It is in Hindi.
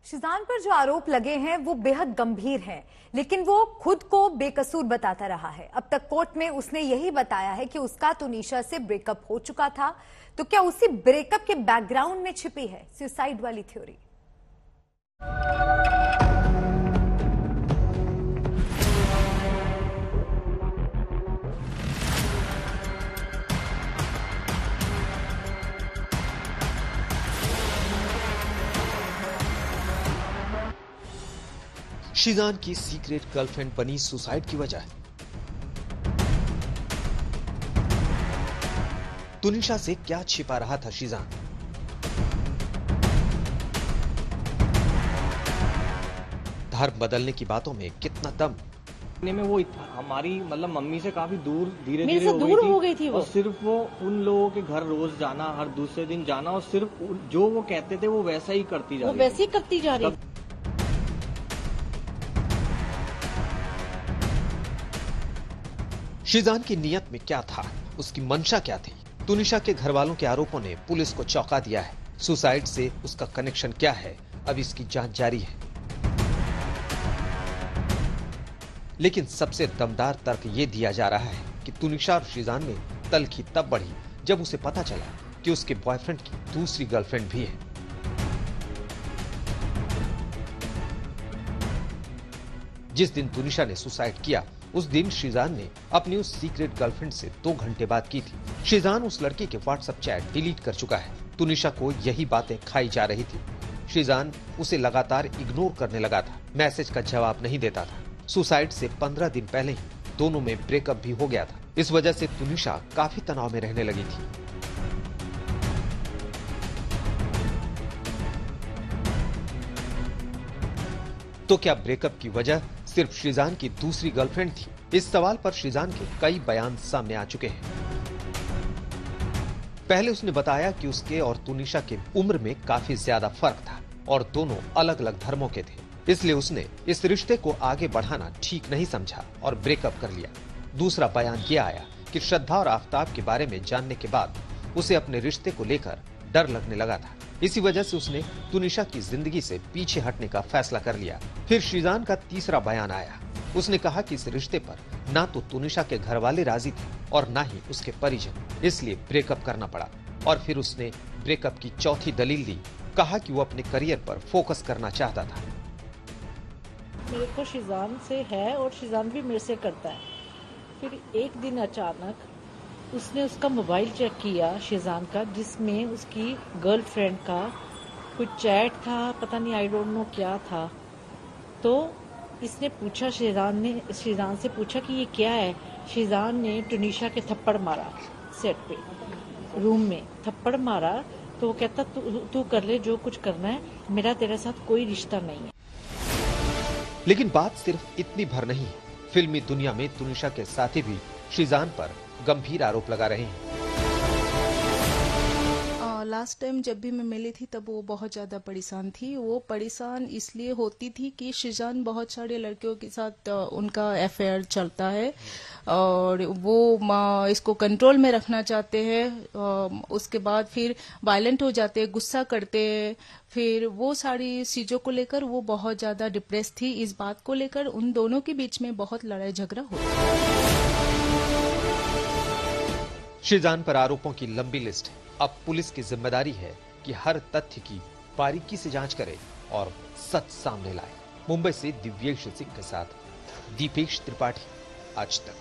शिजान पर जो आरोप लगे हैं वो बेहद गंभीर हैं, लेकिन वो खुद को बेकसूर बताता रहा है। अब तक कोर्ट में उसने यही बताया है कि उसका तुनिशा से ब्रेकअप हो चुका था। तो क्या उसी ब्रेकअप के बैकग्राउंड में छिपी है सुसाइड वाली थ्योरी? शिजान की सीक्रेट गर्लफ्रेंड बनी सुसाइड की वजह। तुनिशा से क्या छिपा रहा था शिजान? धर्म बदलने की बातों में कितना दम? में वो हमारी मतलब मम्मी से काफी दूर धीरे मेरे से दूर हो गई थी वो। और सिर्फ वो उन लोगों के घर रोज जाना, हर दूसरे दिन जाना, और सिर्फ जो वो कहते थे वो वैसा ही करती जा रही वो वैसे ही करती जा रही। शिजान की नियत में क्या था, उसकी मंशा क्या थी? तुनिशा के घर वालों के आरोपों ने पुलिस को चौंका दिया है। सुसाइड से उसका कनेक्शन क्या है, अब इसकी जांच जारी है। लेकिन सबसे दमदार तर्क यह दिया जा रहा है कि तुनिशा और शिजान में तल्खी तब बढ़ी जब उसे पता चला कि उसके बॉयफ्रेंड की दूसरी गर्लफ्रेंड भी है। जिस दिन तुनिशा ने सुसाइड किया उस दिन शिजान ने अपनी उस सीक्रेट गर्लफ्रेंड से 2 घंटे बात की थी। शिजान उस लड़की के व्हाट्सएप चैट डिलीट कर चुका है। तुनिशा को यही बातें खाई जा रही थी। शिजान उसे लगातार इग्नोर करने लगा था, मैसेज का जवाब नहीं देता था। सुसाइड से 15 दिन पहले ही दोनों में ब्रेकअप भी हो गया था। इस वजह से तुनिशा काफी तनाव में रहने लगी थी। तो क्या ब्रेकअप की वजह सिर्फ शिजान की दूसरी गर्लफ्रेंड थी? इस सवाल पर शिजान के कई बयान सामने आ चुके हैं। पहले उसने बताया कि उसके और तुनिशा के उम्र में काफी ज्यादा फर्क था और दोनों अलग अलग धर्मों के थे, इसलिए उसने इस रिश्ते को आगे बढ़ाना ठीक नहीं समझा और ब्रेकअप कर लिया। दूसरा बयान यह आया कि श्रद्धा और आफ्ताब के बारे में जानने के बाद उसे अपने रिश्ते को लेकर डर लगने लगा था। इसी वजह से उसने तुनिशा की जिंदगी से पीछे हटने का फैसला कर लिया। फिर शिजान का तीसरा बयान आया। उसने कहा कि इस रिश्ते पर ना तो तुनिशा के घर वाले राजी थे और ना ही उसके परिजन, इसलिए ब्रेकअप करना पड़ा। और फिर उसने ब्रेकअप की चौथी दलील दी, कहा कि वो अपने करियर पर फोकस करना चाहता था। मेरे को शिजान से है और शिजान भी मेरे से करता है। फिर एक दिन अचानक उसने उसका मोबाइल चेक किया शिजान का, जिसमें उसकी गर्लफ्रेंड का कुछ चैट था, पता नहीं, आई डोंट नो क्या था। तो इसने पूछा, शिजान से पूछा कि ये क्या है। शिजान ने तुनिशा के थप्पड़ मारा, सेट पे रूम में थप्पड़ मारा। तो वो कहता तू कर ले जो कुछ करना है, मेरा तेरे साथ कोई रिश्ता नहीं है। लेकिन बात सिर्फ इतनी भर नहीं है। फिल्मी दुनिया में तुनिशा के साथी भी शिजान पर गंभीर आरोप लगा रहे हैं। लास्ट टाइम जब भी मैं मिली थी तब वो बहुत ज़्यादा परेशान थी। वो परेशान इसलिए होती थी कि शिजान बहुत सारे लड़कियों के साथ उनका अफेयर चलता है और वो इसको कंट्रोल में रखना चाहते हैं। उसके बाद फिर वायलेंट हो जाते हैं, गुस्सा करते हैं। फिर वो सारी चीज़ों को लेकर वो बहुत ज़्यादा डिप्रेस थी। इस बात को लेकर उन दोनों के बीच में बहुत लड़ाई झगड़ा हुआ। शिजान पर आरोपों की लंबी लिस्ट है। अब पुलिस की जिम्मेदारी है कि हर तथ्य की बारीकी से जांच करे और सच सामने लाए। मुंबई से दिव्येश सिंह के साथ दीपेश त्रिपाठी, आज तक।